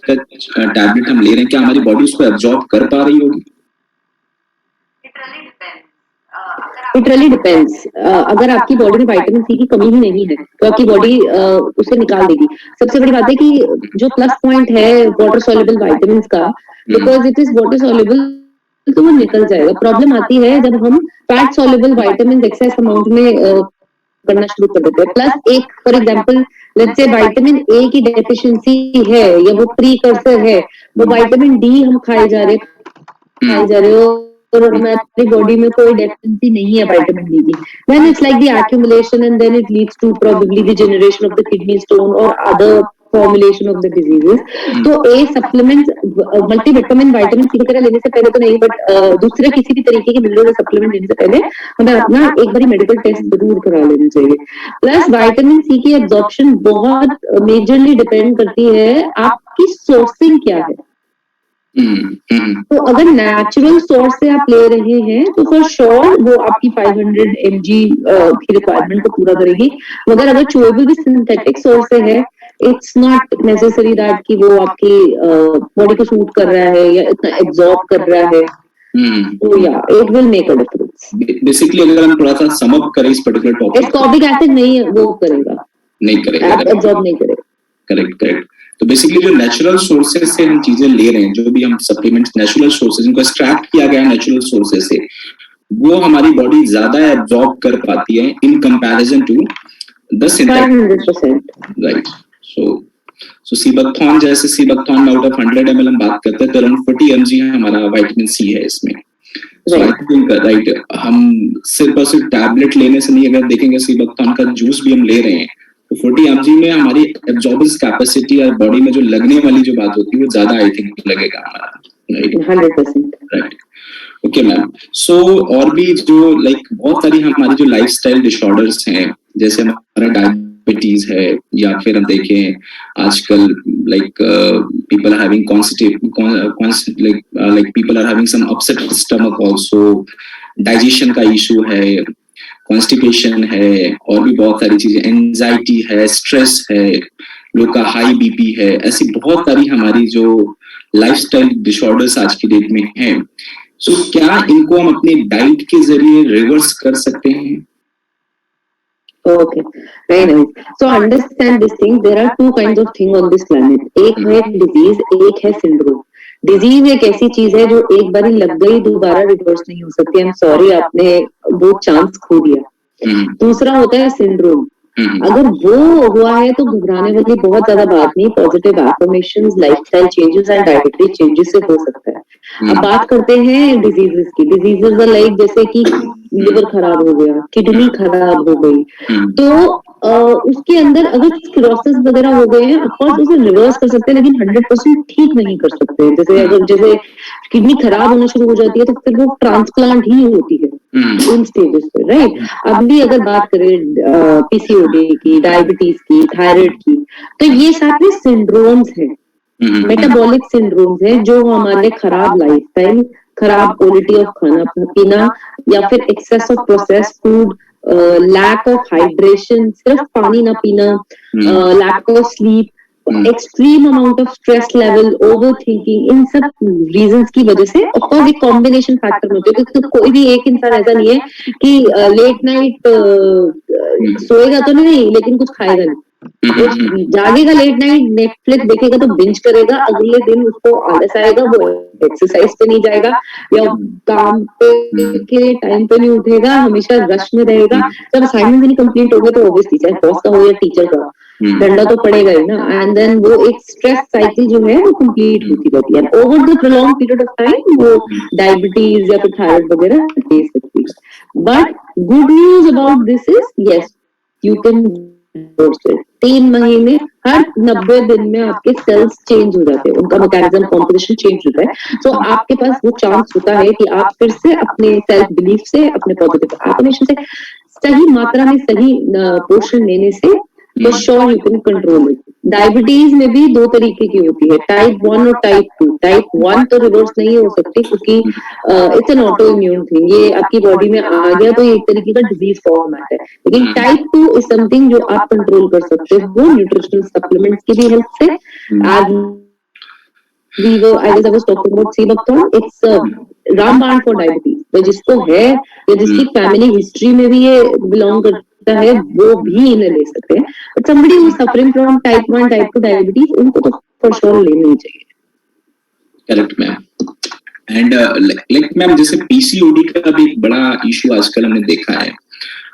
का टैबलेट हम ले रहे हैं, क्या हमारी बॉडी उसको एब्जॉर्ब कर पा रही होगी? It really depends. अगर आपकी बॉडी में विटामिन सी की कमी ही नहीं है तो आपकी बॉडी उसे निकाल देगी। सबसे बड़ी बात है कि जो प्लस पॉइंट है वाटर सॉल्युबल विटामिन का, because it is water soluble, तो वो निकल जाएगा। प्रॉब्लम आती है जब हम fat soluble vitamin excess amount में करना शुरू कर देते हैं। प्लस एक for example let's say vitamin A की डेफिशिएंसी है या वो प्रीकर्सर है, वो विटामिन डी हम खाए जा रहे हो और हमारी बॉडी में कोई डेफिशिएंसी नहीं है विटामिन डी की, then it's like the accumulation and then it leads to probably the generation of the kidney stone or other formulation of the diseases. तो ए सप्लीमेंट मल्टीविटामिन विटामिन सी वगैरह लेने से पहले तो नहीं, बट दूसरे किसी भी तरीके के मिनरल सप्लीमेंट लेने से पहले हमें अपना एक बारी मेडिकल टेस्ट जरूर करा लेना चाहिए। प्लस विटामिन सी की एब्जॉर्प्शन बहुत मेजरली डिपेंड करती है आपकी सोर्सिंग क्या है। तो अगर नेचुरल सोर्स से आप ले रहे हैं तो फॉर श्योर वो आपकी 500 mg की रिक्वायरमेंट को पूरा करेगी। मगर अगर चोएबल भी सिंथेटिक सोर्स से है, इट्स नॉट नेसेसरी दैट कि वो आपकी बॉडी को सूट कर रहा है या इतना एब्जॉर्ब कर रहा है। तो या it will make a difference. Basically अगर हम थोड़ा सा सम अप करें इस पर्टिकुलर टॉपिक, एस्कॉर्बिक एसिड नहीं वो करेगा, नहीं करेगा, एब्जॉर्ब नहीं करेगा। करेक्ट। तो बेसिकली जो नेचुरल सोर्सेज से हम चीजें ले रहे हैं, जो भी हम सप्लीमेंट्स नेचुरल सोर्सेज इनको एक्सट्रैक्ट किया गया है नेचुरल सोर्सेज से, वो हमारी बॉडी ज्यादा एब्जॉर्ब कर पाती है in comparison to the synthetic, right. So sea buckthorn, जैसे सीबैक्थॉन आउट ऑफ 100 ml हम बात करते हैं तो अराउंड 40 mg हमारा विटामिन सी है इसमें। सो आई थिंक राइट, हम सिर्फ और सिर्फ टैबलेट लेने से नहीं, अगर देखेंगे सीबैक्थॉन का जूस भी हम ले रहे हैं तो 40 mg में हमारी एब्जॉर्बेंस कैपेसिटी और बॉडी में जो लगने वाली जो बात होती है वो ज्यादा आई थिंक लगेगा हमारा, राइट? 100% राइट। ओके मैम, सो और भी जो लाइक बहुत सारी हमारी जो लाइफस्टाइल डिसऑर्डर्स हैं, जैसे हमारा डायबिटीज है, या फिर हम देखें आजकल like people are having like people are having some upset stomach also, digestion का इशू है, कॉन्स्टिपेशन है, और भी बहुत सारी चीजें, एंजाइटी है, स्ट्रेस है, लोग का हाई बीपी है, ऐसी बहुत सारी हमारी जो लाइफस्टाइल डिसऑर्डर्स आज की डेट में हैं। सो क्या इनको हम अपनी डाइट के जरिए रिवर्स कर सकते हैं? Okay, very nice. So understand this thing. There are two kinds of thing on this planet. एक है disease, एक है syndrome. डिजीज एक ऐसी चीज है जो एक बार लग गई दोबारा रिवर्स नहीं हो सकती। आई एम सॉरी, आपने वो चांस खो दिया। दूसरा होता है सिंड्रोम। अगर वो हुआ है तो घबराने वाली बहुत ज्यादा बात नहीं, positive affirmations, lifestyle changes and dietary changes से हो सकता है। अब बात करते हैं डिजीजेस की। डिजीजेस लाइक जैसे कि लिवर खराब हो गया, किडनी खराब हो गई, तो उसके अंदर अगर सिरोसिस वगैरह हो गए हैं, ऑफकोर्स उसे रिवर्स कर सकते हैं, लेकिन 100% ठीक नहीं कर सकते। जैसे किडनी खराब होना शुरू हो जाती है तो फिर वो ट्रांसप्लांट ही होती है इन स्टेजेस पे, राइट? अब भी अगर बात करें पीसीओडी की, डायबिटीज की, थायराइड की, तो ये सारे सिंड्रोम्स हैं, मेटाबॉलिक सिंड्रोम्स हैं, जो हमारे खराब लाइफस्टाइल, खराब क्वालिटी ऑफ खाना पीना, या फिर excess of processed food, lack of hydration, सिर्फ पानी ना पीना, lack of sleep, extreme amount of stress level, over thinking, इन सब रीजंस की वजह से ऑफकोर्स एक कॉम्बिनेशन फैक्टर होते हैं, क्योंकि कोई भी एक इंसान ऐसा नहीं है कि लेट नाइट सोएगा तो नहीं लेकिन कुछ खाएगा नहीं, जागेगा लेट नाइट, नेटफ्लिक्स देखेगा तो बिंज करेगा, अगले दिन उसको आलस आएगा, वो एक्सरसाइज पे नहीं जाएगा या काम पे के टाइम पे नहीं उठेगा, हमेशा रश में रहेगा। जब असाइनमेंट नहीं कंप्लीट हो गए तो ऑब्वियसली चाहे बॉस का हो या टीचर का डंडा तो पड़ेगा ही ना, एंड देन वो एक स्ट्रेस साइकिल जो है वो कंप्लीट होती रहती है। Over the prolong period of time वो डायबिटीज या फिर थायराइड वगैरह दे सकती है। But good news about this is yes, you can 3 महीने, हर 90 दिन में आपके सेल्स चेंज हो जाते हैं, उनका मैकेनिज्म कॉम्पोजिशन चेंज होता है। तो आपके पास वो चांस होता है कि आप फिर से अपने सेल्फ बिलीफ से, अपने पॉजिटिव एफर्मेशन से, सही मात्रा में सही पोषण लेने से for sure you can control it. Diabetes में भी 2 तरीके की होती है, टाइप 1 और टाइप 2। टाइप 1 तो रिवर्स नहीं हो सकती क्योंकि it's an auto immune thing, ये आपकी बॉडी में आ गया तो ये एक तरीके का डिजीज फॉर्मेट है। लेकिन टाइप 2 इज समथिंग जो आप कंट्रोल कर सकते हो न्यूट्रिशनल सप्लीमेंट्स की भी हेल्प से, I was talking about Sebakton, it's रामबाण for diabetes, तो जिसको है या जिसकी फैमिली हिस्ट्री में भी ये बिलोंग करता है वो भी इन्हें ले सकते हैं, but somebody who is suffering from type 1 type 2 diabetes उनको तो for sure लेना ही चाहिए. Correct ma'am. And like ma'am जैसे पीसीओडी का भी एक बड़ा इशू आजकल हमने देखा है.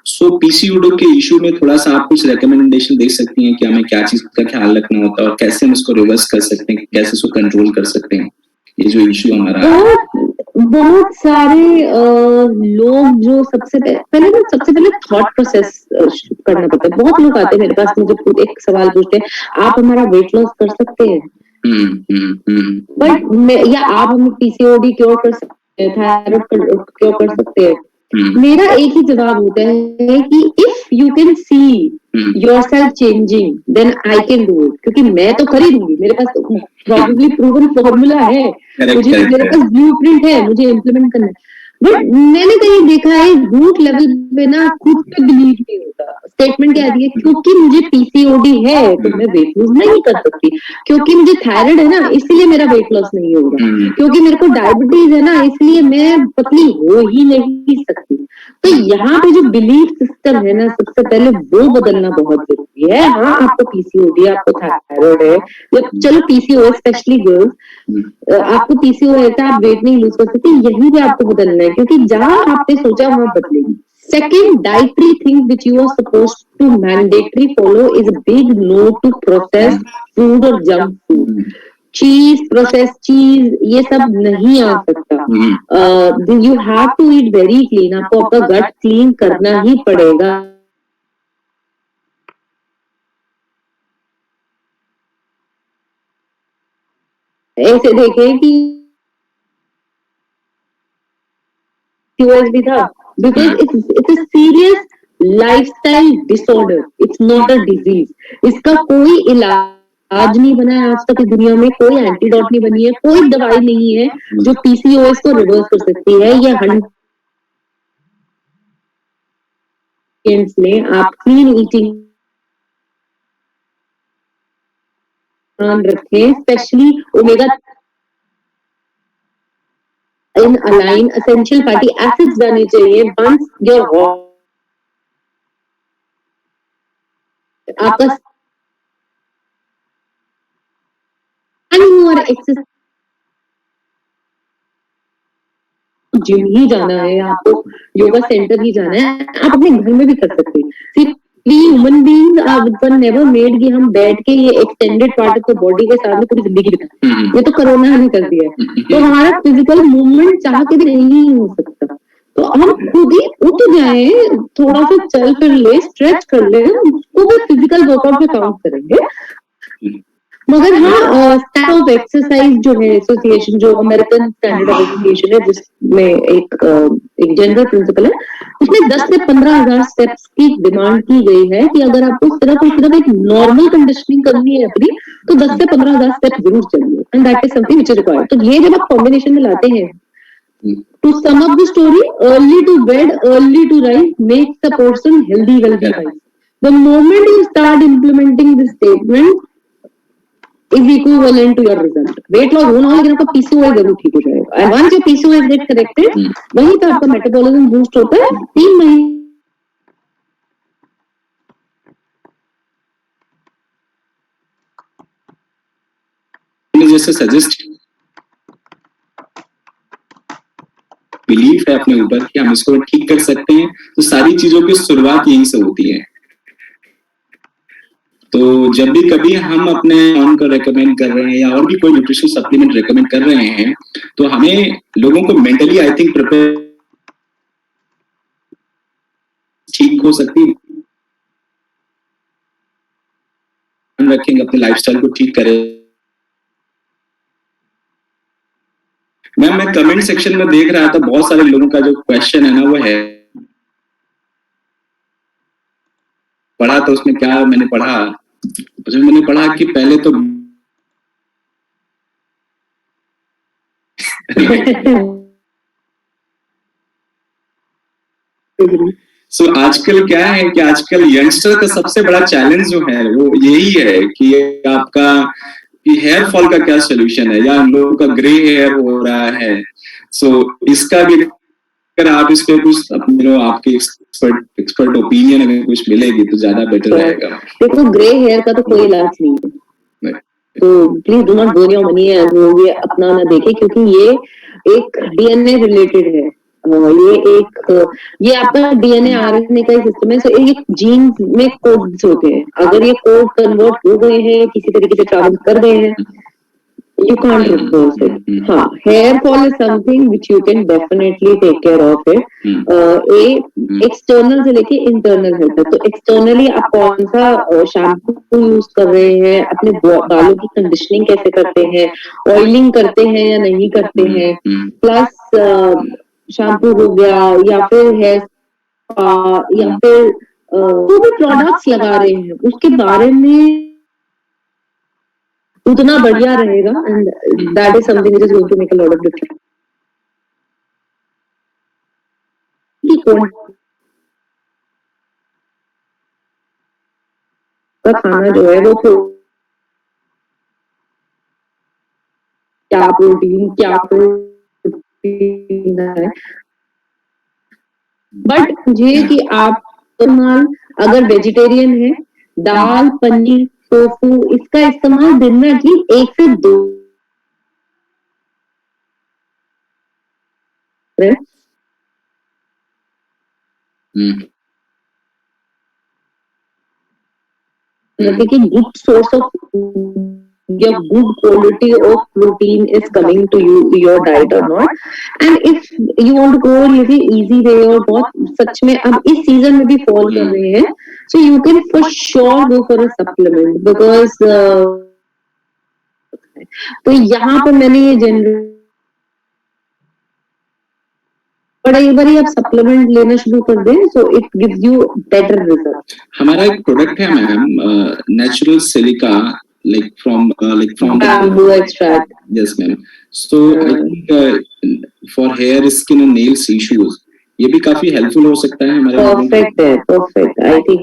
सो पीसीओडी के इशू में थोड़ा सा आप कुछ रिकमेंडेशन दे सकती हैं कि हमें क्या चीज का ख्याल रखना होता है और कैसे हम इसको रिवर्स कर सकते हैं, कैसे इसको कंट्रोल कर सकते हैं, ये जो इशू हमारा बहुत सारे लोग जो सबसे पहले थॉट प्रोसेस करना पड़ता है. बहुत लोग आते हैं मेरे पास, मुझे एक सवाल पूछते हैं, आप हमारा वेट लॉस कर सकते हैं, बट या आप हमें पीसीओडी क्योर कर सकते हैं, थायराइड क्योर कर सकते हैं. मेरा एक ही जवाब होता है कि if you can see yourself changing then I can do it, क्योंकि मैं तो कर ही दूंगी, मेरे पास तो प्रॉबेबली प्रूवन फॉर्मूला है, मुझे मेरे पास ब्लूप्रिंट है, मुझे इम्प्लीमेंट करना है. बट मैंने कहीं देखा है रूट लेवल पे ना खुद पे बिलीव नहीं होता. स्टेटमेंट क्या दी है, क्योंकि मुझे पीसीओडी है तो मैं वेट लॉस नहीं कर सकती, क्योंकि मुझे थायराइड है ना इसलिए मेरा वेट लॉस नहीं होगा, क्योंकि मेरे को डायबिटीज है ना इसलिए मैं पतली हो ही नहीं सकती. तो यहाँ पे जो बिलीफ सिस्टम है ना, सबसे पहले वो बदलना बहुत जरूरी है. हाँ आपको पीसीओडी, आपको थायराइड है, चलो पीसीओएस स्पेशली गर्ल्स, आपको पीसीओएस है, आप वेट नहीं लूज कर सकते, यही पे आपको बदलना है, क्योंकि जहां आपने सोचा वहां बदलेगी. Second, dietary things which you are supposed to mandatory follow is a big no to processed food or junk food. Cheese, process cheese, ये सब नहीं आ सकता. You have to eat very clean, आपको आपका गट क्लीन करना ही पड़ेगा. ऐसे देखें कि भी था, because it's a serious lifestyle disorder, it's not a disease. इसका कोई इलाज नहीं बना है आज तक इस दुनिया में, कोई एंटीडोट नहीं बनी है, कोई दवाई नहीं है जो पीसीओएस को रिवर्स कर सकती है. ये 100 में आप क्लीन ईटिंग रखें, स्पेशली ओमेगा इन अलाइन एसेंशियल फैटी एसिड्स जाने चाहिए. वंस योर आपका एक्सरसाइज जिम ही जाना है, आपको योगा सेंटर ही जाना है, आप अपने घर में भी कर सकते हैं. सिर्फ human beings were never made कि हम बैठ के ये extended part of the body के साथ में पूरी जिंदगी बिताएं. ये तो कोरोना ने कर दिया है. तो हमारा फिजिकल मूवमेंट चाह के भी नहीं हो सकता. तो हम खुद ही उठ जाए, थोड़ा सा चल फिर ले, स्ट्रेच कर ले, उसको भी फिजिकल वर्कआउट में काउंट करेंगे. मगर हाँ स्टैंड ऑफ एक्सरसाइज जो है एसोसिएशन, जो अमेरिकन स्टैंडर्ड एसोसिएशन है, जिसमें एक जनरल प्रिंसिपल है, उसमें 10 से 15,000 स्टेप्स की डिमांड की गई है कि अगर आपको सिर्फ एक नॉर्मल कंडीशनिंग करनी है अपनी, तो 10 से 15,000 स्टेप जरूर चलिए. And that is something which is required. तो ये जब आप कॉम्बिनेशन में लाते हैं, to sum up the story, early to bed early to rise makes the person healthy wealthy life. The moment you start implementing this statement is equivalent to your result. Weight loss होना हो लेकिन आपका PCOS जरूर ठीक हो जाएगा. And once your PCOS get corrected, वहीं पे आपका मेटाबॉलिज्म बूस्ट होता है. 3 महीने जैसे सजेस्ट बिलीफ है अपने ऊपर कि हम इसको ठीक कर सकते हैं, तो सारी चीजों की शुरुआत यहीं से होती है. तो जब भी कभी हम अपने ऑन को रेकमेंड कर रहे हैं या और भी कोई न्यूट्रिशन सप्लीमेंट रेकमेंड कर रहे हैं, तो हमें लोगों को मेंटली आई थिंक प्रिपेयर ठीक हो सकती रखेंगे, अपने लाइफस्टाइल को ठीक करें. मैं कमेंट सेक्शन में देख रहा था बहुत सारे लोगों का जो क्वेश्चन है ना, वो है पढ़ा, तो उसमें क्या मैंने पढ़ा कि पहले तो सो आजकल क्या है कि आजकल यंगस्टर का सबसे बड़ा चैलेंज जो है वो यही है कि आपका कि हेयर फॉल का क्या सोल्यूशन है, या हम लोगों का ग्रे हेयर हो रहा है। सो इसका भी अगर आप इस पे कुछ अपने आपके एक्सपर्ट ओपिनियन अगर कुछ मिलेगी तो ज्यादा बेटर रहेगा। देखो ग्रे हेयर का तो कोई इलाज नहीं है, तो please do not bone your money ये अपना ना देखे, क्योंकि ये एक डीएनए रिलेटेड है। ये आपका डीएनए आरएनए का सिस्टम है। सो ये जीन में कोड्स होते हैं, अगर ये कोड कन्वर्ट हो गए हैं, किसी तरीके से ट्रैवल कर गए हैं, you can't reverse it. हाँ, hair fall is something which you can definitely take care of it. External से लेके इंटरनल हेल्थ तक। तो एक्सटर्नली आप कौन सा शैम्पू यूज कर रहे हैं, अपने बालों की कंडीशनिंग कैसे करते हैं, ऑयलिंग करते हैं या नहीं करते हैं, प्लस शैम्पू हो गया या फिर हेयर स्पा या फिर जो भी प्रोडक्ट्स लगा रहे हैं उसके बारे में उतना बढ़िया रहेगा, and that is something which is going to make a lot of difference. का खाना जो है वो क्या प्रोटीन है, बट मुझे कि आप अगर वेजिटेरियन है, दाल पनीर टोफू इसका इस्तेमाल दिन में एटलीस्ट 1 से 2 good source of your good quality of protein is coming to your diet or not. And if you want to go a little easy way और बहुत सच में अब इस सीजन में भी फॉल कर रहे हैं, so you can for sure go for a supplement because तो यहाँ पर मैंने ये जनरल बट एक बार आप सप्लीमेंट लेना शुरू कर दें, so it gives you better result. हमारा एक प्रोडक्ट है ma'am, natural silica, like from bamboo extract. Yes ma'am. So I think for hair, skin and nails issues ये भी काफी हेल्पफुल हो सकता है हमारे। परफेक्ट है, perfect. I think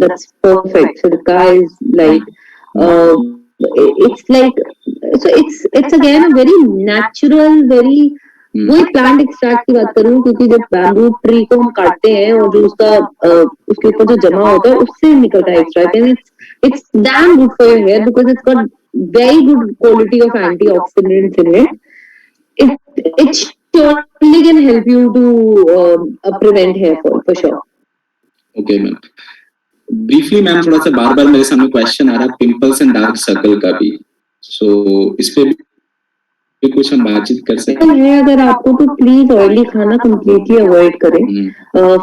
that's perfect. Silica is like it's like so it's again a very natural, very वही plant extract की बात करूं, क्योंकि जब बैम्बू ट्री को हम काटते हैं और जो उसका उसके ऊपर जो जमा होता है उससे निकलता है extract, and it's damn good for your hair because it's got very good quality of antioxidants in it. It surely can help you to prevent hair fall for sure. Okay ma'am. Briefly ma'am थोड़ा सा बार बार मेरे सामने question आ रहा है pimples and dark circle का भी, सो इस पे भी कुछ हम बातचीत कर सकते हैं। अगर आपको तो प्लीज ऑयली खाना कम्प्लीटली अवॉइड करें।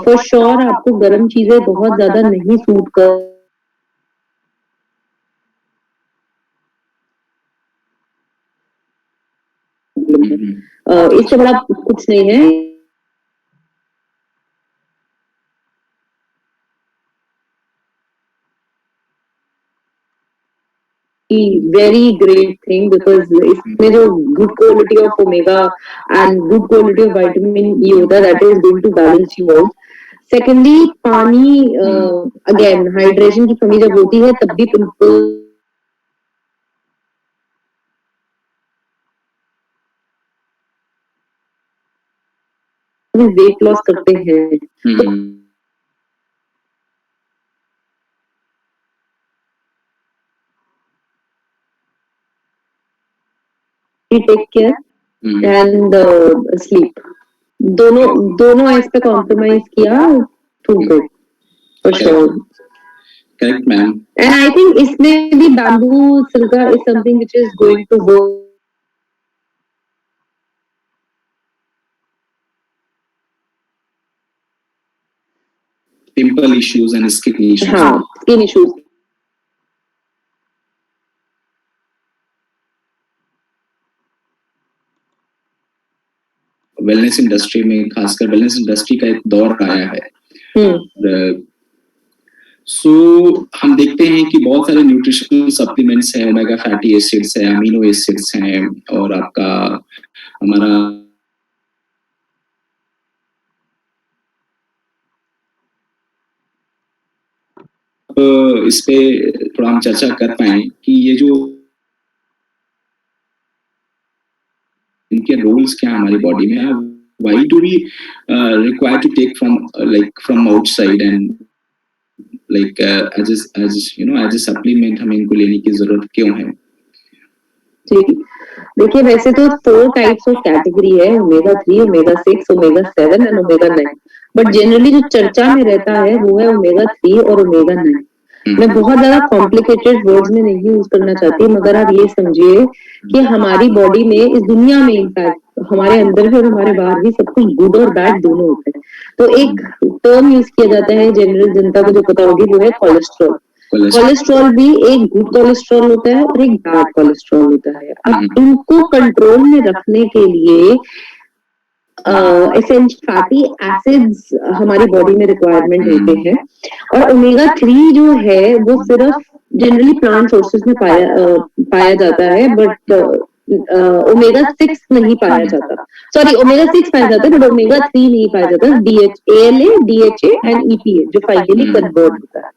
फॉर श्योर आपको गर्म चीजें बहुत ज्यादा नहीं सूट कर, इससे बड़ा कुछ नहीं है। वेरी ग्रेट थिंग बिकॉज इसमें जो good quality of omega and good quality of vitamin E होता है, that is going to balance you out. Secondly पानी, अगेन हाइड्रेशन की कमी जब होती है तब भी पिंपल वेट लॉस करते हैं। टेक केयर एंड स्लीप, दोनों इस पे कॉम्प्रोमाइज किया too good for sure. Correct ma'am. And I think इसमें भी bamboo silica is something which is going to work. Pimple issues and skin issues. हाँ, skin issues. Wellness industry में, खासकर wellness industry का एक दौर आया है। सो हम देखते हैं कि बहुत सारे न्यूट्रिशनल सप्लीमेंट्स हैं, ओमेगा फैटी एसिड्स हैं, अमीनो एसिड्स हैं, और आपका हमारा इस पे थोड़ा हम चर्चा कर पाए कि ये जो इनके रोल्स क्या है हमारी बॉडी में, why do we require to take from outside and as a supplement हमें इनको लेने की जरूरत क्यों है? ठीक, देखिए वैसे तो 4 टाइप्स ऑफ कैटेगरी है, omega 3, omega 6, omega 7 and omega 9, but generally जो चर्चा में रहता है वो है ओमेगा 3 और ओमेगा 9। मैं बहुत ज्यादा कॉम्प्लिकेटेड वर्ड्स में नहीं यूज करना चाहती, मगर आप ये समझिए कि हमारी बॉडी में, इस दुनिया में, इनफैक्ट हमारे अंदर भी और हमारे बाहर भी सब कुछ गुड और बैड दोनों होते हैं। तो एक टर्म यूज किया जाता है जनरल जनता को जो पता होगी, वो है कोलेस्ट्रॉल। कोलेस्ट्रॉल भी एक गुड कोलेस्ट्रॉल होता है और एक बैड कोलेस्ट्रॉल होता है। अब इनको कंट्रोल में रखने के लिए एसेंशियल फैटी एसिड्स हमारी बॉडी में रिक्वायरमेंट होते हैं, और ओमेगा 3 जो है वो सिर्फ जनरली प्लांट सोर्सेज में पाया जाता है, बट ओमेगा 6 नहीं पाया जाता, सॉरी ओमेगा 6 पाया जाता है बट ओमेगा 3 नहीं पाया जाता। ALA, DHA एंड EPA जो फाइनली कन्वर्ट होता है।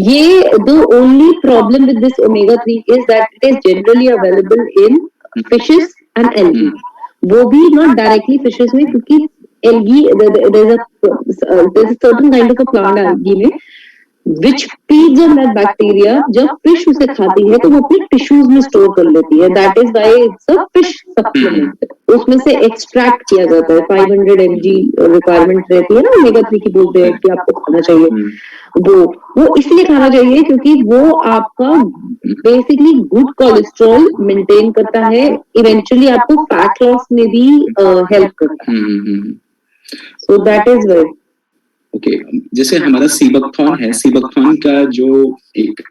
ये the only problem with this omega 3 is that it is generally available in fishes and algae, वो भी नॉट डायरेक्टली फिशेस में, क्योंकि algae there is a certain kind of a plant algae में which feeds on that bacteria, जब fish उसे खाती है तो वो अपने टिश्यूज में स्टोर कर लेती है, that is why it's a fish supplement. उसमें से एक्सट्रैक्ट किया जाता है, 500 mg रिक्वायरमेंट रहती है ना ओमेगा 3 की, बोलते हैं कि आपको खाना चाहिए। वो इसलिए खाना चाहिए क्योंकि वो आपका बेसिकली गुड कोलेस्ट्रॉल मेंटेन करता है, इवेंचुअली आपको फैट लॉस में भी हेल्प करता है। So that is why. Okay, जैसे हमारा सीबकथॉर्न है, सीबकथॉर्न का जो एक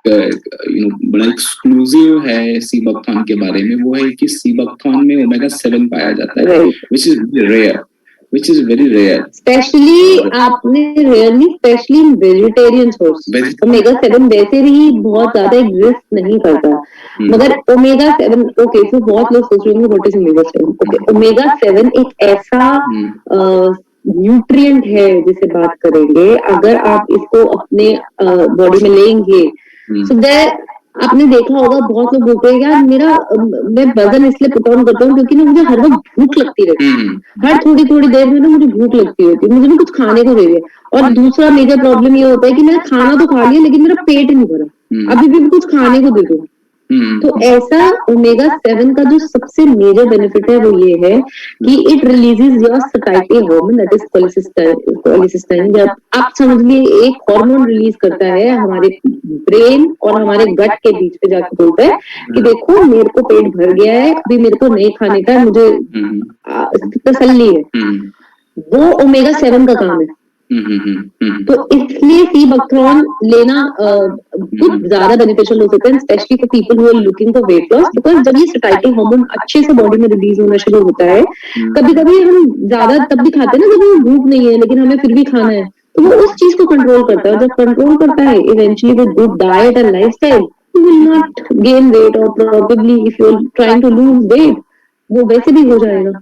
बड़ा एक्सक्लूसिव है सीबकथॉर्न के बारे में, वो है कि सीबकथॉर्न में ओमेगा 7 पाया जाता है, which is very rare, specially आपने rarely, specially in vegetarian source omega 7 वैसे भी बहुत ज्यादा एग्जिस्ट नहीं करता, मगर ओमेगा 7 ओके, तो बहुत लोग सोच रहे होंगे what is omega 7। Okay, omega 7 एक ऐसा न्यूट्रिएंट है जिसे बात करेंगे, अगर आप इसको अपने बॉडी में लेंगे, सो देयर आपने देखा होगा बहुत लोग बोलते हैं यार मैं वजन इसलिए पुट ऑन करता हूँ क्योंकि ना मुझे हर वक्त भूख लगती रहती है, हर थोड़ी थोड़ी देर में ना मुझे भूख लगती रहती है, मुझे ना कुछ खाने को दे दे। और दूसरा मेजर प्रॉब्लम ये होता है कि मैंने खाना तो खा लिया लेकिन मेरा पेट नहीं भरा, अभी भी कुछ खाने को दे दो। तो ऐसा ओमेगा 7 का जो सबसे मेजर बेनिफिट है वो ये है कि it releases your satiety hormone, that is cholecystokinin. जब आप समझ लिए एक हार्मोन रिलीज करता है हमारे ब्रेन और हमारे गट के बीच पे जाके बोलता है कि देखो मेरे को पेट भर गया है, अभी मेरे को नहीं खाने का, मुझे तसल्ली है। वो ओमेगा 7 का काम है। तो इसलिए सीबकथॉर्न लेना कुछ ज्यादा बेनिफिशियल हो सकता है, specially for people who are looking for weight loss, because जब ये सटाइटी हार्मोन अच्छे से बॉडी में रिलीज होना शुरू होता है, कभी कभी हम ज्यादा तब भी खाते हैं ना जब हमें भूख नहीं है लेकिन हमें फिर भी खाना है, तो वो उस चीज को कंट्रोल करता है। जब कंट्रोल करता है, eventually with good diet and lifestyle, you will not gain weight, और probably if you are trying to lose weight, वो वैसे भी हो जाएगा।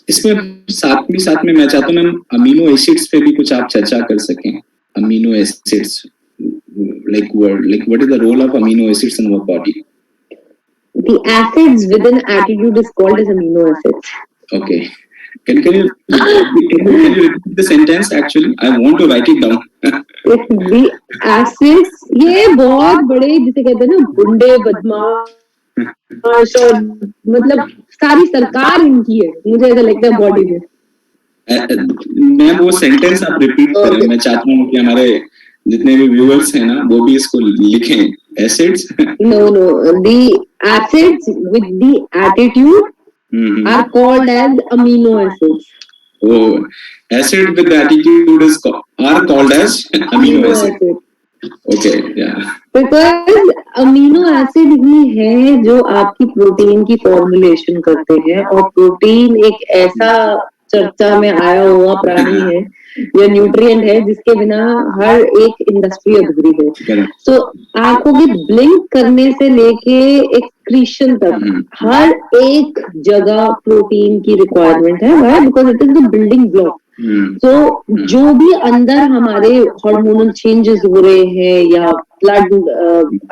इसमें साथ में मैं चाहता हूँ मैम अमीनो एसिड्स पे भी कुछ आप चर्चा कर सकें। Amino acids, like what is the role of amino acids in our body? The acids within attitude is called as amino acids. Okay, can you repeat the sentence? Actually, I want to write it down. The acids, ये बहुत बड़े जिसे कहते हैं ना गुंडे बदमाश, और मतलब सारी सरकार इनकी है, मुझे ऐसा लगता है बॉडी में। मैम वो सेंटेंस आप रिपीट करें, मैं चाहता हूँ कि हमारे जितने भी व्यूअर्स हैं ना वो भी इसको लिखें। Acids, no the acids with the attitude are called as amino acids. Oh, acid with the attitude are called as amino acid. Okay, yeah. Because amino acid ही है जो आपकी प्रोटीन की फॉर्मुलेशन करते हैं, और प्रोटीन एक ऐसा चर्चा में आया हुआ प्राणी है या न्यूट्रिएंट है जिसके बिना हर एक इंडस्ट्री अधूरी है। तो आंखों के ब्लिंक करने से लेके एक्सक्रीशन तक हर एक जगह प्रोटीन की रिक्वायरमेंट है। Why? Because it is the building block. तो जो भी अंदर हमारे हार्मोनल चेंजेस हो रहे हैं या ब्लड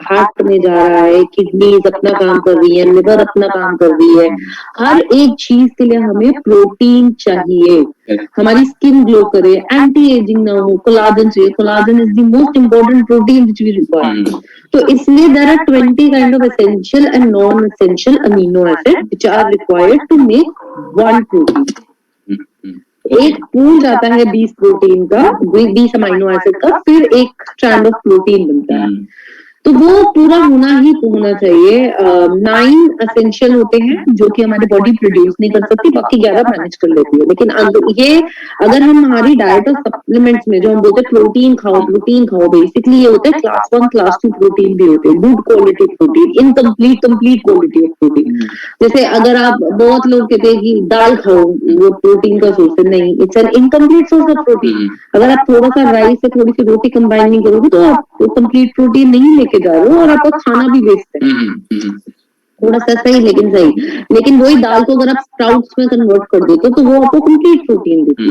हार्ट में जा रहा है, किडनीज अपना काम कर रही है, लिवर अपना काम कर रही है, हर एक चीज के लिए हमें प्रोटीन चाहिए, हमारी स्किन ग्लो करे, एंटी एजिंग ना हो, कोलाजन चाहिए, collagen is the most important protein which we require. तो इसलिए there are 20 kind of essential and non essential amino acid which are required to make one protein. एक पूल जाता है 20 प्रोटीन का, 20 अमीनो एसिड का, फिर एक स्ट्रैंड ऑफ प्रोटीन बनता है। तो वो पूरा होना ही होना चाहिए। 9 एसेंशियल होते हैं जो कि हमारी बॉडी प्रोड्यूस नहीं कर सकती, बाकी 11 मैनेज कर लेती है। लेकिन ये अगर हम हमारी डाइट और सप्लीमेंट्स में जो हम बोलते हैं प्रोटीन खाओ, बेसिकली ये होता है क्लास 1 क्लास 2 प्रोटीन भी होते हैं, good quality protein, incomplete complete quality of protein. जैसे अगर आप, बहुत लोग कहते हैं कि दाल खाओ वो प्रोटीन का सोर्स है, नहीं, it's an incomplete source of protein. अगर आप थोड़ा सा राइस से थोड़ी सी रोटी कंबाइन नहीं करोगे तो आप कंप्लीट प्रोटीन नहीं लेके जा रहे हो और आपका खाना भी वेस्ट है। थोड़ा सा सही लेकिन सही, लेकिन वही दाल को अगर आप स्प्राउट्स में कन्वर्ट कर देते हो तो वो आपको कंप्लीट प्रोटीन देती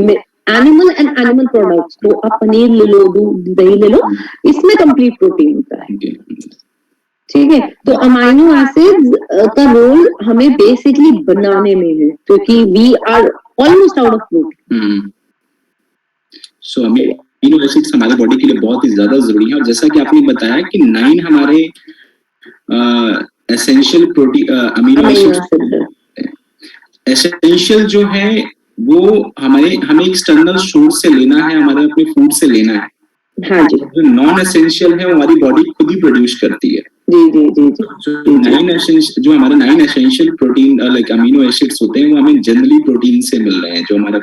है। एनिमल एंड एनिमल प्रोडक्ट्स, तो आप पनीर ले लो, दूध दही ले लो, इसमें कंप्लीट प्रोटीन होता है। ठीक है, तो अमाइनो एसिड्स का रोल हमें बेसिकली बनाने में है, क्योंकि we are almost out of protein. So amino acids हमारे बॉडी के लिए बहुत ही ज्यादा जरूरी है। और जैसा कि आपने बताया कि 9 हमारे essential protein amino acids, essential जो है वो हमें एक्सटर्नल सोर्स से लेना है, हमारे अपने फूड से लेना है। हाँ जी। जो नॉन एसेंशियल है हमारी बॉडी खुद ही प्रोड्यूस करती है। जी जी जी जी। जो हमारे 9 essential protein like amino acids होते हैं वो हमें जनरली प्रोटीन से मिल रहे हैं। जो हमारा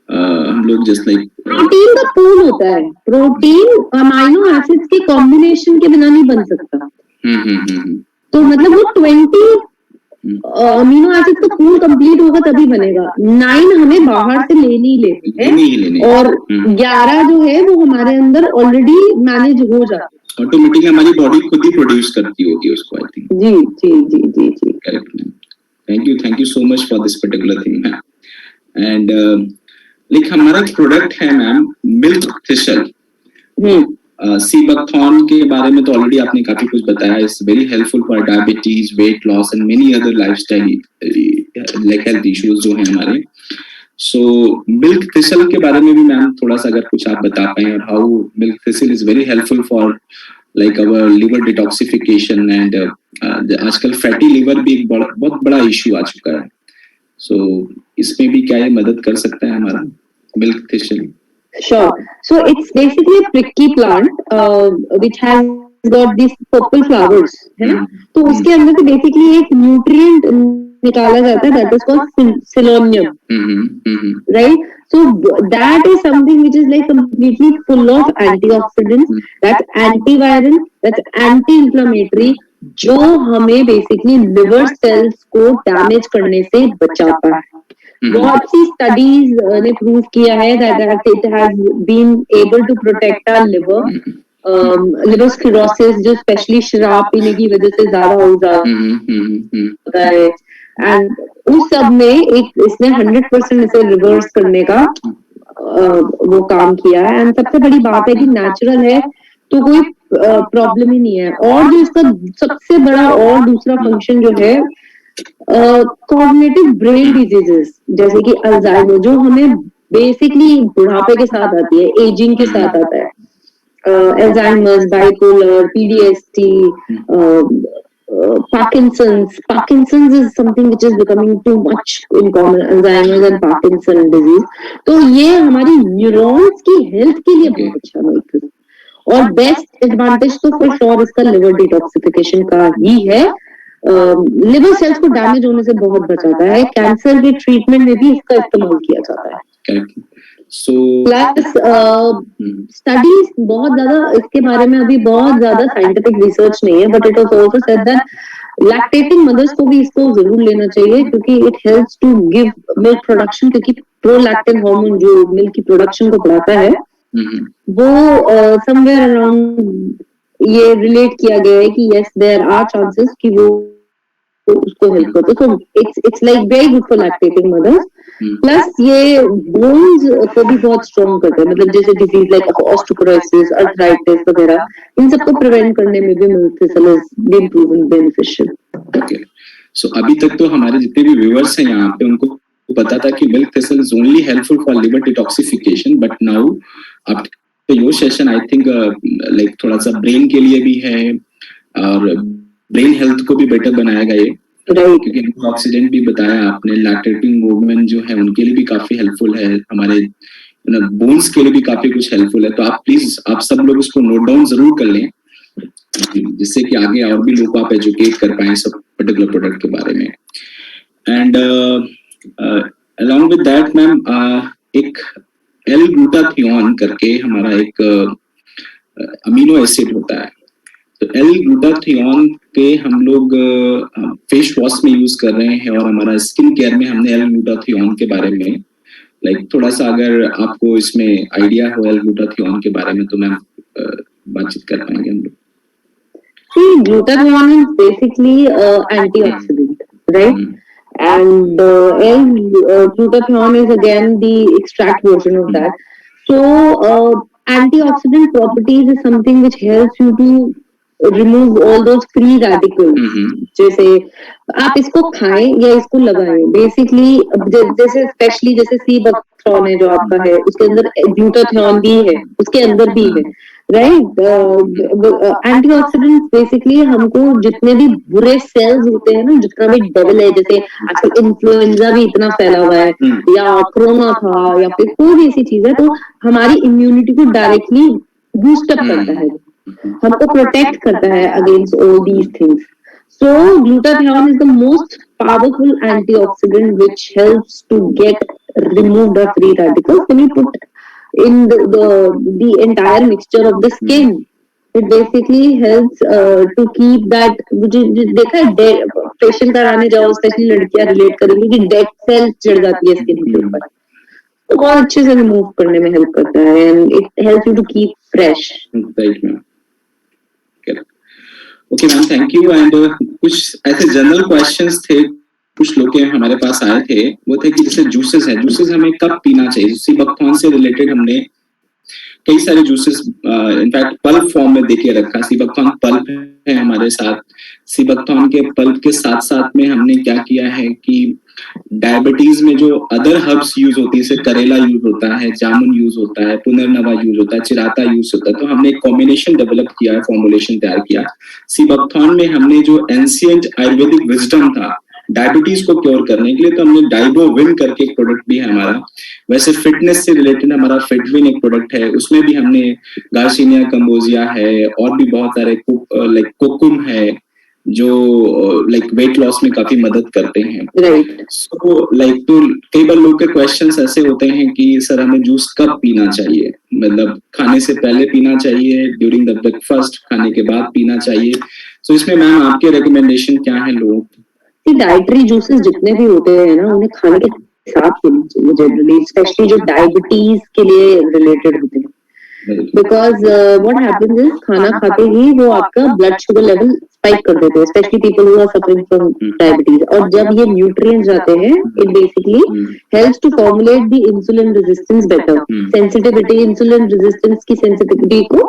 हम लोग जस्ट लाइक प्रोटीन का पूल होता है, प्रोटीन अमीनो एसिड्स के कॉम्बिनेशन के बिना नहीं बन सकता। तो मतलब वो 20 अमीनो एसिड का पूल कंप्लीट होगा तभी बनेगा। 9 हमें बाहर से लेनी ही लेनी है और 11 जो है वो हमारे अंदर ऑलरेडी मैनेज हो जाता है, ऑटोमेटिकली हमारी बॉडी खुद ही प्रोड्यूस करती होगी उसको। आई थिंक जी जी जी जी जी, correct. Thank you so much for this particular thing. And like हमारा एक प्रोडक्ट है मैम, मिल्क थिसल। सीबकथॉर्न के बारे में तो ऑलरेडी आपने काफी कुछ बताया। It's very helpful for diabetes, weight loss and many other lifestyle like health issues जो हैं हमारे। सो मिल्क थिसल के बारे में भी मैम थोड़ा सा अगर कुछ आप बता पाएं, और how milk thistle is very helpful for like our liver detoxification and आजकल फैटी लिवर भी एक बहुत बड़ा इश्यू आ चुका है। सो इसमें भी क्या ये मदद कर सकता है हमारा milk thistle? Sure. So it's basically a prickly plant which has got these purple flowers, है ना? तो उसके अंदर से basically एक nutrient निकाला जाता है that is called selenium, right? So that is something which is like completely full of antioxidants, that's antiviral, that's anti-inflammatory, जो हमें basically liver cells को damage करने से बचाता है। बहुत सी स्टडीज ने प्रूव किया है that it has been able to protect our liver cirrhosis, जो स्पेशली शराब पीने की वजह से ज्यादा हो जाता है। एंड उस सब में एक इसने 100% इसे रिवर्स करने का वो काम किया है। एंड सबसे बड़ी बात है कि नेचुरल है तो कोई प्रॉब्लम ही नहीं है। और जो इसका सबसे बड़ा और दूसरा फंक्शन जो है कॉग्निटिव ब्रेन डिजीजेस जैसे कि अल्जाइमर, जो हमें बेसिकली बुढ़ापे के साथ आती है, एजिंग के साथ आता है, Alzheimer's, bipolar, PTSD, Parkinson's is something which is becoming too much in common, Alzheimer's and Parkinson disease। तो ये हमारी न्यूरॉन्स की हेल्थ के लिए बहुत अच्छा है। और बेस्ट एडवांटेज तो फॉर श्योर इसका लिवर डिटॉक्सिफिकेशन का ही है। लिवर सेल्स को डैमेज होने से बहुत बचाता है। कैंसर के ट्रीटमेंट में भी इसका इस्तेमाल किया जाता है। प्लस स्टडीज बहुत ज्यादा इसके बारे में अभी बहुत ज्यादा साइंटिफिक रिसर्च नहीं है, but it was also said that lactating mothers को भी इसको जरूर लेना चाहिए क्योंकि it helps to give milk production, क्योंकि प्रोलैक्टिन हार्मोन जो मिल्क की प्रोडक्शन को बढ़ाता है वो समवेयर अराउंड ये रिलेट किया गया है कि यस देयर आर चांसेस कि वो उसको हेल्प करते। So it's like very good for lactating mothers. Plus ये बोन्स को भी बहुत स्ट्रॉन्ग करता है, मतलब जैसे डिजीज लाइक ऑस्टियोपोरोसिस, अर्थराइटिस वगैरह, इन सबको प्रिवेंट करने में भी milk thistle is been proven beneficial. Okay, so अभी तक तो हमारे जितने भी व्यूअर्स हैं यहाँ पे उनको पता था कि milk thistle is only helpful for liver detoxification, but now after your session I think like थोड़ा सा ब्रेन के लिए भी है और ब्रेन हेल्थ को भी बेटर बनाएगा ये, क्योंकि एंटीऑक्सीडेंट भी बताया आपने, लैक्टेटिंग मूवमेंट जो है उनके लिए भी काफी हेल्पफुल है, हमारे बोन्स के लिए भी काफी कुछ हेल्पफुल है। तो आप प्लीज आप सब लोग इसको नोट डाउन जरूर कर लें, जिससे कि आगे और भी लोग आप एजुकेट कर पाए सब पर्टिकुलर प्रोडक्ट के बारे में। And along with that ma'am एक L-ग्लूटाथियोन करके हमारा एक अमीनो एसिड होता है, तो L-ग्लूटाथियोन के हम लोग फेस वॉश में यूज कर रहे हैं और हमारा स्किन केयर में हमने L-ग्लूटाथियोन के बारे में लाइक थोड़ा सा अगर आपको इसमें आइडिया हो L-ग्लूटाथियोन के बारे में तो मैम बातचीत कर पाएंगे हम लोग। See, glutathione is basically antioxidant, right? And L-glutathione is again the extract version of that. So, antioxidant properties is something which helps you to remove all those free radicals. जैसे आप इसको खाएं या इसको लगाएं, बेसिकली जैसे स्पेशली जैसे सी बकथ्रॉन है जो आपका है, उसके अंदर ग्लूटाथियोन भी है, उसके अंदर भी है, राइट। एंटीऑक्सीडेंट्स बेसिकली हमको जितने भी बुरे सेल्स होते हैं ना, जितना भी डेवल है, जैसे आजकल इन्फ्लुएंजा भी इतना फैला हुआ है या कोरोना था या फिर कोई भी ऐसी चीज है, तो हमारी इम्यूनिटी को डायरेक्टली बूस्ट अप करता है, हमको प्रोटेक्ट करता है against all these things. So glutathione is the most powerful antioxidant which helps to get remove the free radicals when you put in the entire mixture of the skin. It basically helps to keep that, देखा है facial कराने जाओ specially लड़कियां relate करेंगी कि dead cell चढ़ जाती है स्किन के ऊपर, तो बहुत अच्छे से रिमूव करने में हेल्प करता है and it helps you to keep fresh. Okay ma'am, thank you. And कुछ ऐसे जनरल क्वेश्चंस थे, कुछ लोग हमारे पास आए थे, वो थे कि जैसे जूसेस है, जूसेस हमें कब पीना चाहिए? सीबकथॉर्न से रिलेटेड हमने कई सारे जूसेस इनफैक्ट पल्प फॉर्म में देके रखा। सीबकथॉर्न पल्प है हमारे साथ, सीबकथॉर्न के पल्प के साथ साथ में हमने क्या किया है कि डायबिटीज में जो अदर हर्ब्स यूज होती है, जैसे करेला यूज होता है, जामुन यूज होता है, पुनर्नवा यूज होता है, चिराता यूज होता है, तो हमने एक कॉम्बिनेशन डेवलप किया है, फॉर्मुलेशन तैयार किया। सीबकथॉर्न में हमने जो एंशिएंट आयुर्वेदिक विजडम था डायबिटीज को क्योर करने के लिए, तो हमने डाइबोविन करके एक प्रोडक्ट भी है हमारा। वैसे फिटनेस से रिलेटेड हमारा फिटविन एक प्रोडक्ट है, उसमें भी हमने गार्सिनिया कंबोजिया है और भी बहुत सारे लाइक कोकुम है जो लाइक वेट लॉस में काफी मदद करते हैं। सो लाइक तो कई बार लोग के क्वेश्चंस ऐसे होते हैं कि सर हमें जूस कब पीना चाहिए, मतलब खाने से पहले पीना चाहिए, ड्यूरिंग द ब्रेकफास्ट, खाने के बाद पीना चाहिए। सो इसमें मैम आपके रिकमेंडेशन क्या है लोगों की? डाइटरी जूसेस जितने भी होते हैं ना, उन्हें खाने के साथ पीना चाहिए जनरली, स्पेशली जो डायबिटीज के लिए रिलेटेड होते हैं, बिकॉज व्हाट हैपेंस इज खाना खाते ही वो आपका ब्लड शुगर लेवल स्पाइक कर देते हैं, specially people who are suffering from diabetes. और जब ये न्यूट्रिएंट्स जाते हैं, it basically helps to formulate the insulin resistance better, sensitivity, insulin resistance की सेंसिटिविटी को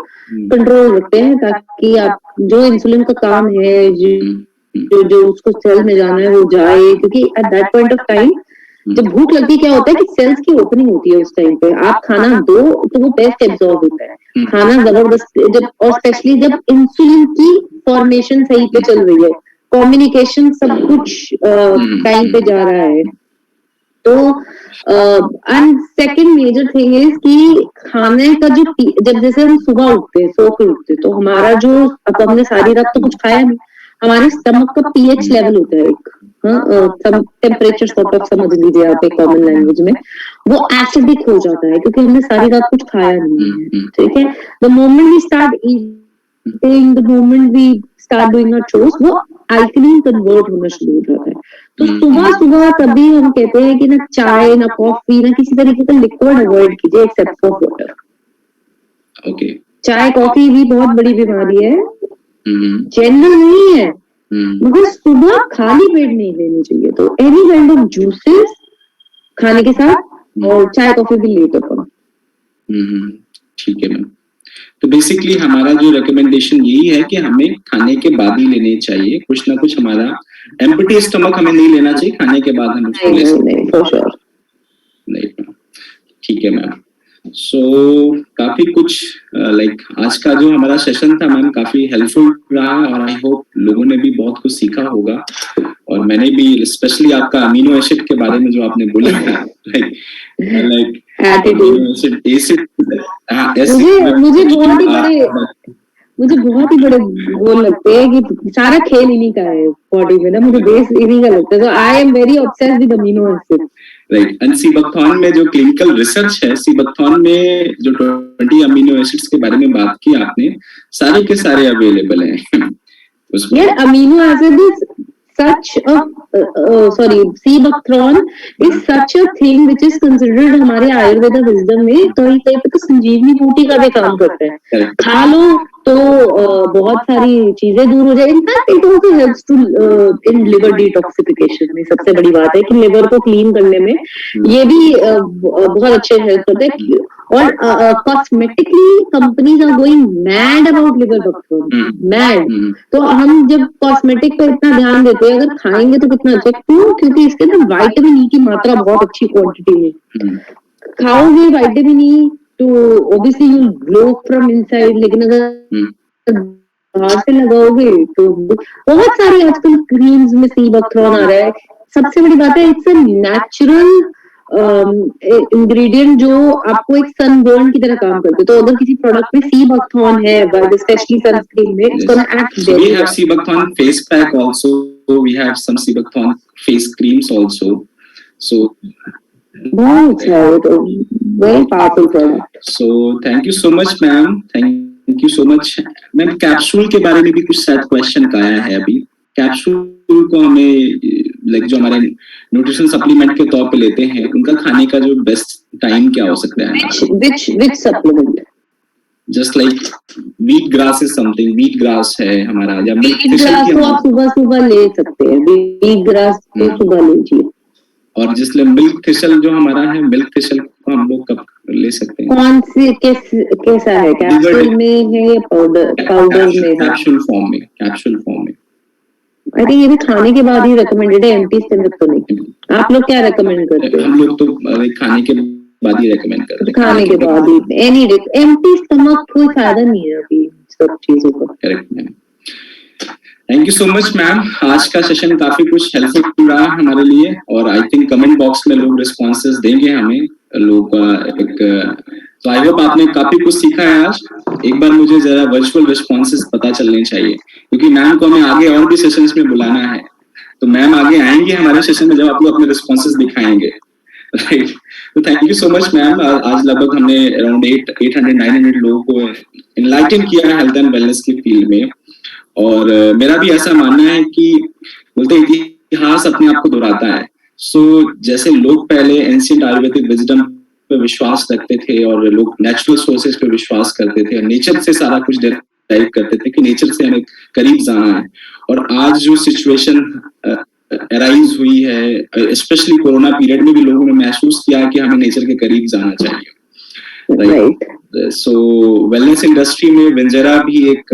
कंट्रोल रखते हैं, ताकि आप जो इंसुलिन का काम है जो उसको सेल में जाना है वो जाए, क्योंकि at that point of time जब भूख लगती है क्या होता है कि सेल्स की ओपनिंग होती है, उस टाइम पे आप खाना दो तो वो बेस्ट एब्जॉर्ब होता है खाना जबरदस्त, जब और स्पेशली जब इंसुलिन की फॉर्मेशन सही पे चल रही है, कम्युनिकेशन सब कुछ टाइम पे जा रहा है। तो and second major thing is कि खाने का जो जब जैसे हम सुबह उठते हैं, सो के उठते, तो हमारा जो अब हमने सारी रात तो कुछ खाया नहीं, हमारे स्टमक का पीएच लेवल होता है एक, टेम्परेचर सॉर्ट ऑफ समझ लीजिए आप एक कॉमन लैंग्वेज में, वो एसिडिक हो जाता है क्योंकि हमने सारी रात कुछ खाया नहीं है, ठीक है। The moment we start eating, the moment we start doing our chores, वो अल्कलीन कन्वर्ट होना शुरू हो जाता है। तो सुबह सुबह कभी हम कहते हैं कि ना चाय ना कॉफी ना किसी तरीके का लिक्विड अवॉइड कीजिए एक्सेप्ट फॉर वाटर। ओके, चाय कॉफी भी बहुत बड़ी बीमारी है, जनरल नहीं है, मगर सुबह खाली पेट नहीं लेनी चाहिए। तो एनी काइंड ऑफ जूसेस खाने के साथ, और चाय कॉफी भी लेते अपन। ठीक है मैम। तो बेसिकली हमारा जो रिकमेंडेशन यही है कि हमें खाने के बाद ही लेने चाहिए, कुछ ना कुछ हमारा एम्प्टी स्टमक हमें नहीं लेना चाहिए, खाने के बाद हम उसको ले सकते हैं। फॉर श्योर नहीं, ठीक है मैम। सो काफी कुछ लाइक आज का जो हमारा सेशन था मैम काफी हेल्पफुल रहा, और आई होप लोगों ने भी बहुत कुछ सीखा होगा, और मैंने भी स्पेशली आपका अमीनो एसिड के बारे में जो आपने बोला लाइक मुझे बहुत ही बड़े वो लगते हैं कि सारा खेल इन्हीं का है बॉडी में ना, मुझे बेस इन्हीं का लगता है, तो I am very obsessed with amino acid. Right, and sea buckthorn में जो क्लिनिकल रिसर्च है, सीबकथॉर्न में जो 20 अमीनो एसिड्स के बारे में बात की आपने, सारे के सारे अवेलेबल हैं उसमें। यार amino acid is such a sea buckthorn is such a thing which is considered हमारे आयुर्वेदा विजडम में कहीं कहीं पे तो संजीवनी बूटी का भी काम करता है। खा लो तो बहुत सारी चीजें दूर हो जाए। In fact it also helps to in liver detoxification में। सबसे बड़ी बात है कि लिवर को क्लीन करने में ये भी बहुत अच्छे हेल्प करते हैं। और cosmetically companies are going mad about liver buckthorn, mad. तो हम जब कॉस्मेटिक पर इतना ध्यान देते हैं, अगर खाएंगे तो कितना अच्छा, क्यों? क्योंकि इसके अंदर विटामिन ई की मात्रा बहुत अच्छी क्वांटिटी में। खाओगे विटामिन ई तो obviously you glow from inside, लेकिन अगर बाहर से लगाओगे तो बहुत सारे आजकल क्रीम्स में सीबकथ्रोन आ रहा है। सबसे बड़ी बात है इट्स अ नेचुरल इंग्रेडिएंट जो आपको एक सनबर्न की तरह काम करते हैं। तो अगर किसी प्रोडक्ट में सीबकथॉर्न है, स्पेशली सनस्क्रीन में, it's gonna act very we have sea buckthorn face pack also, we have some sea buckthorn face creams also, so बहुत अच्छा, very powerful product. So thank you so much ma'am, thank you so much ma'am. Capsule के बारे में भी कुछ शायद question आया है अभी। कैप्सूल को हमें लाइक जो हमारे न्यूट्रिशन सप्लीमेंट के तौर पे लेते हैं, उनका खाने का जो बेस्ट टाइम क्या हो सकता है? Which supplement? Just like wheat grass is something, wheat grass है हमारा, या wheat grass को आप सुबह ले सकते हैं, wheat grass को सुबह लीजिए। और जिसले मिल्क थिसल जो हमारा है, मिल्क थिसल को हम लोग कब ले सकते हैं? कौन सी कैसा है? कैप्सूल में है या पाउडर में? कैप्सूल फॉर्म में, कैप्सूल फॉर्म में। आई थिंक ये भी खाने के बाद ही रिकमेंडेड है, एम्प्टी स्टमक तो नहीं। आप लोग क्या रिकमेंड करते हैं? हम लोग तो खाने के बाद ही रिकमेंड करते हैं। खाने के बाद ही, एनी एम्प्टी स्टमक कोई फायदा नहीं है अभी सब चीजों का। Correct ma'am, thank you so much ma'am. आज का सेशन काफी कुछ हेल्पफुल रहा हमारे लिए, और आई थिंक कमेंट बॉक्स में लोग रिस्पॉन्सेज देंगे हमें लोग एक, तो आई होप आपने काफी कुछ सीखा है आज। एक बार मुझे जरा वर्चुअल रिस्पॉन्सेज पता चलने चाहिए, क्योंकि मैम को हमें आगे और भी सेशंस में बुलाना है, तो मैम आगे आएंगे हमारे सेशन में जब आप लोग अपने रिस्पॉन्सेज दिखाएंगे, राइट? तो thank you so much ma'am. आज लगभग हमने अराउंड 800-900 लोगों को इनलाइटन किया है हेल्थ एंड वेलनेस की फील्ड में, और मेरा भी ऐसा मानना है कि बोलते इतिहास अपने आप को दोहराता है। सो जैसे लोग पहले एंशिएंट आयुर्वेदिक विजडम पे विश्वास रखते थे, और लोग नेचुरल सोर्सेज पे विश्वास करते थे, और नेचर से सारा कुछ डिराइव करते थे कि नेचर से हमें करीब जाना है। और आज जो सिचुएशन अराइज हुई है, स्पेशली कोरोना पीरियड में भी लोगों ने महसूस किया है कि हमें नेचर के करीब जाना चाहिए, राइट? सो वेलनेस इंडस्ट्री में वेंजेरा भी एक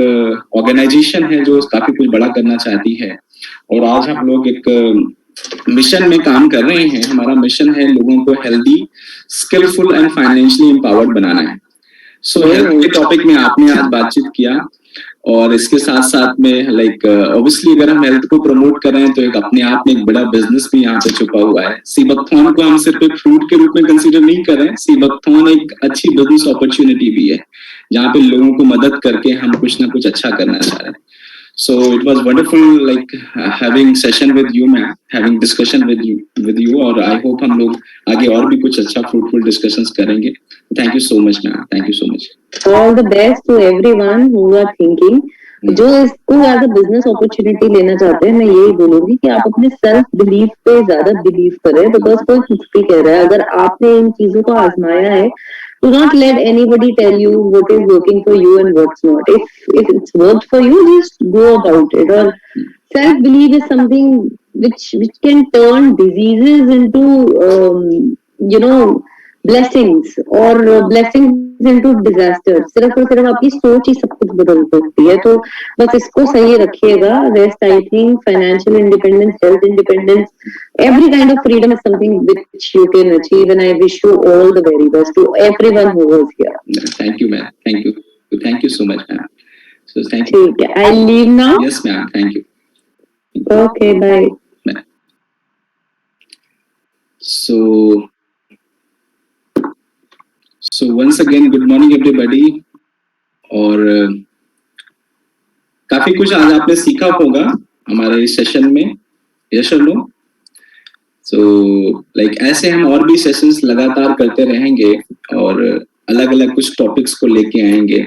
ऑर्गेनाइजेशन है जो काफी कुछ बड़ा करना चाहती है, और आज हम लोग एक मिशन में काम कर रहे हैं। हमारा मिशन है लोगों को healthy, skillful and financially empowered बनाना है। सो हेल्थ के टॉपिक में आपने आज बातचीत किया, और इसके साथ साथ में लाइक ऑब्वियसली अगर हम हेल्थ को प्रमोट कर रहे हैं तो एक अपने आप में एक बड़ा बिजनेस भी यहाँ पे छुपा हुआ है। सीबकथॉर्न को हम सिर्फ एक फ्रूट के रूप में कंसीडर नहीं कर रहे हैं, सीबकथॉर्न एक अच्छी बिजनेस अपॉर्चुनिटी भी है जहाँ पे लोगों को मदद करके हम कुछ ना कुछ अच्छा करना चाह रहे हैं। So it was wonderful like having session with you ma'am, having discussion with you, और I hope हम लोग आगे और भी कुछ अच्छा fruitful discussions करेंगे। Thank you so much ma'am, thank you so much. All the best to everyone who are thinking, जो इसको एज अ बिजनेस अपॉर्चुनिटी लेना चाहते हैं, मैं यही बोलूंगी कि आप अपने सेल्फ बिलीफ पे ज्यादा बिलीव करें, बिकॉज कोई कुछ भी कह रहा है। अगर आपने इन चीजों को आजमाया है Do not let anybody tell you what is working for you and what's not. If it's worked for you, just go about it. Or self belief is something which can turn diseases into blessings, or blessings into disasters. सिर्फ और सिर्फ आपकी सोच ही सब कुछ बदल सकती है. तो बस इसको सही रखिएगा. Rest, I think financial independence, health independence, every kind of freedom is something which you can achieve, and I wish you all the very best to everyone who was here. Thank you, ma'am. Thank you so much, ma'am. So thank you. ठीक है, I'll leave now. Yes, ma'am. Thank you. Okay, bye. Bye. So once again, good morning everybody. और काफी कुछ आज आपने सीखा होगा हमारे इस सेशन में. यस और नो? सो लाइक ऐसे हम और भी सेशंस लगातार करते रहेंगे और अलग अलग कुछ टॉपिक्स को लेके आएंगे.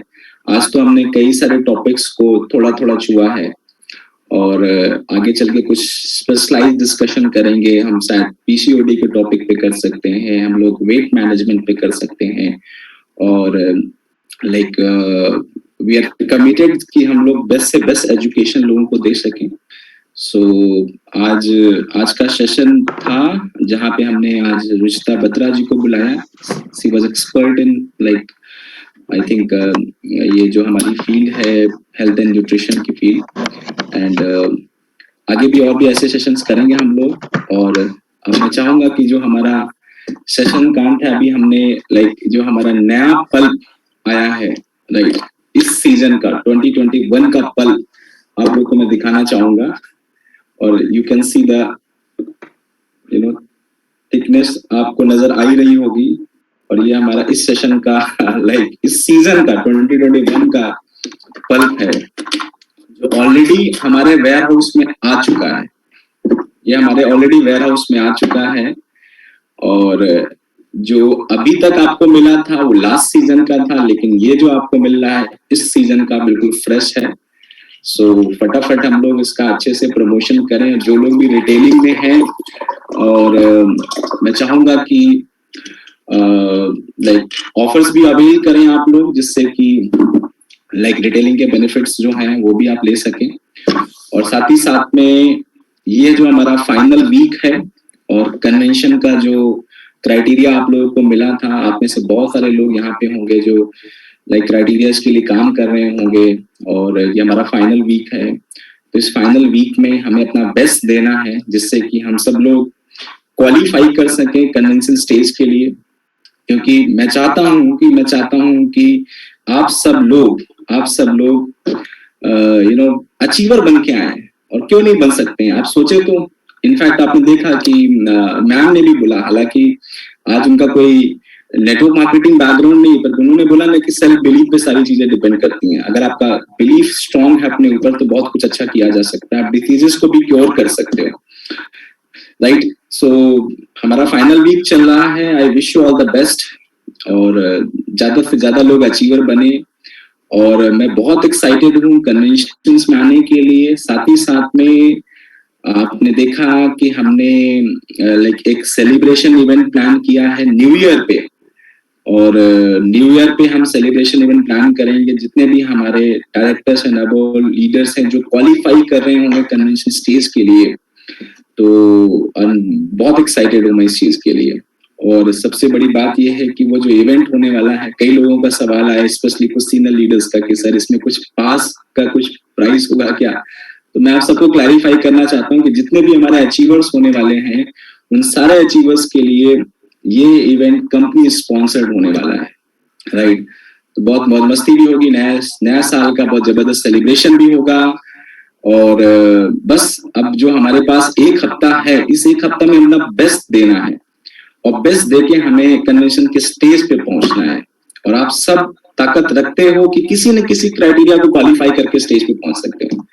आज तो हमने कई सारे टॉपिक्स को थोड़ा थोड़ा छुआ है और आगे चल के कुछ स्पेशलाइज्ड डिस्कशन करेंगे. हम शायद पीसीओडी के टॉपिक पे कर सकते हैं, हम लोग वेट मैनेजमेंट पे कर सकते हैं और लाइक वी आर कमिटेड कि हम लोग बेस्ट से बेस्ट एजुकेशन लोगों को दे सकें. सो आज का सेशन था जहाँ पे हमने आज रुचिता बत्रा जी को बुलाया. She was expert in like I think ये जो हमारी फील्ड है हेल्थ एंड न्यूट्रिशन की फील्ड. एंड आगे भी और भी ऐसे सेशंस करेंगे हम लोग. और अब मैं चाहूंगा कि जो हमारा सेशन कांट है अभी हमने लाइक जो हमारा नया पल आया है राइट इस सीजन का 2021 का पल आप लोग को मैं दिखाना चाहूंगा. और you can see the thickness आपको नजर आ ही रही होगी. और ये हमारा इस सेशन का लाइक इस सीजन का 2021 का पल्प है जो ऑलरेडी हमारे वेयर हाउस में आ चुका है. ये हमारे ऑलरेडी वेयर हाउस में आ चुका है और जो अभी तक आपको मिला था वो लास्ट सीजन का था, लेकिन ये जो आपको मिल रहा है इस सीजन का बिल्कुल फ्रेश है. सो फटाफट हम लोग इसका अच्छे से प्रमोशन करें. जो लोग भी रिटेलिंग में हैं और मैं चाहूंगा कि लाइक ऑफर्स भी अवेल करें आप लोग जिससे कि लाइक रिटेलिंग के बेनिफिट्स जो हैं वो भी आप ले सकें. और साथ ही साथ में ये जो हमारा फाइनल वीक है और कन्वेंशन का जो क्राइटेरिया आप लोगों को मिला था, आप में से बहुत सारे लोग यहाँ पे होंगे जो लाइक क्राइटेरियाज के लिए काम कर रहे होंगे और ये हमारा फाइनल वीक है. तो इस फाइनल वीक में हमें अपना बेस्ट देना है जिससे कि हम सब लोग क्वालिफाई कर सकें कन्वेंशन स्टेज के लिए. क्योंकि मैं चाहता हूं कि आप सब लोग अचीवर बन के आए. और क्यों नहीं बन सकते हैं आप सोचे तो. इनफैक्ट आपने देखा कि मैम ने भी बोला, हालांकि आज उनका कोई नेटवर्क मार्केटिंग बैकग्राउंड नहीं, पर उन्होंने बोला ना कि सेल्फ बिलीफ पे सारी चीजें डिपेंड करती हैं. अगर आपका बिलीफ स्ट्रांग है अपने ऊपर तो बहुत कुछ अच्छा किया जा सकता है. आप डिजीजेस को भी क्योर कर सकते हो राइट. सो हमारा फाइनल वीक चल रहा है. I wish you all the best और ज्यादा से ज्यादा लोग अचीवर बने. और मैं बहुत एक्साइटेड हूँ कन्वेंशंस में आने के लिए. साथ ही साथ में आपने देखा कि हमने लाइक एक सेलिब्रेशन इवेंट प्लान किया है न्यू ईयर पे. और न्यू ईयर पे हम सेलिब्रेशन इवेंट प्लान करेंगे. जितने भी हमारे डायरेक्टर्स एंड अबोव लीडर्स हैं जो क्वालिफाई कर रहे होंगे कन्वेंशन स्टेज के लिए, तो बहुत एक्साइटेड हूँ मैं इस चीज के लिए. और सबसे बड़ी बात यह है कि वो जो इवेंट होने वाला है, कई लोगों का सवाल आया स्पेशली कुछ सीनियर लीडर्स का कि सर इसमें कुछ पास का कुछ प्राइस होगा क्या. तो मैं आप सबको क्लैरिफाई करना चाहता हूँ कि जितने भी हमारे अचीवर्स होने वाले हैं उन सारे अचीवर्स के लिए ये इवेंट कंपनी स्पॉन्सर्ड होने वाला है राइट. तो बहुत मौज मस्ती भी होगी, नया साल का बहुत जबरदस्त सेलिब्रेशन भी होगा. और बस अब जो हमारे पास एक हफ्ता है, इस एक हफ्ता में अपना बेस्ट देना है और बेस्ट देके हमें कन्वेंशन के स्टेज पे पहुंचना है. और आप सब ताकत रखते हो कि किसी न किसी क्राइटेरिया को क्वालिफाई करके स्टेज पे पहुंच सकते हो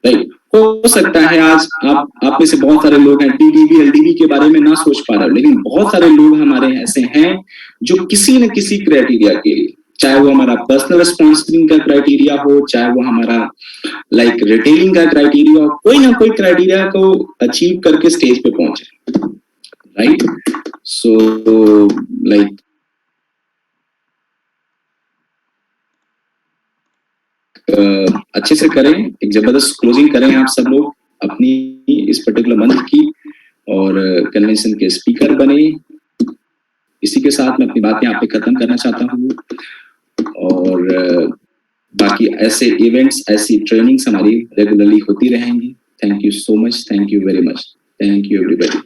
राइट. हो सकता है आज आप में से बहुत सारे लोग हैं टीडीबी एलडीबी के बारे में ना सोच पा रहे हो, लेकिन बहुत सारे लोग हमारे ऐसे हैं जो किसी न किसी क्राइटेरिया के लिए, चाहे वो हमारा पर्सनल स्पॉन्सरिंग का क्राइटेरिया हो, चाहे वो हमारा लाइक रिटेलिंग का क्राइटेरिया हो, कोई ना कोई क्राइटेरिया को अचीव करके स्टेज पे पहुंचे राइट. सो लाइक अच्छे से करें, एक जबरदस्त क्लोजिंग करें आप सब लोग अपनी इस पर्टिकुलर मंथ की, और कन्वेंशन के स्पीकर बने। इसी के साथ मैं अपनी बात यहाँ पे खत्म करना चाहता हूँ, और बाकी ऐसे इवेंट्स, ऐसी ट्रेनिंग्स हमारी रेगुलरली होती रहेंगी। Thank you so much, thank you very much, thank you everybody.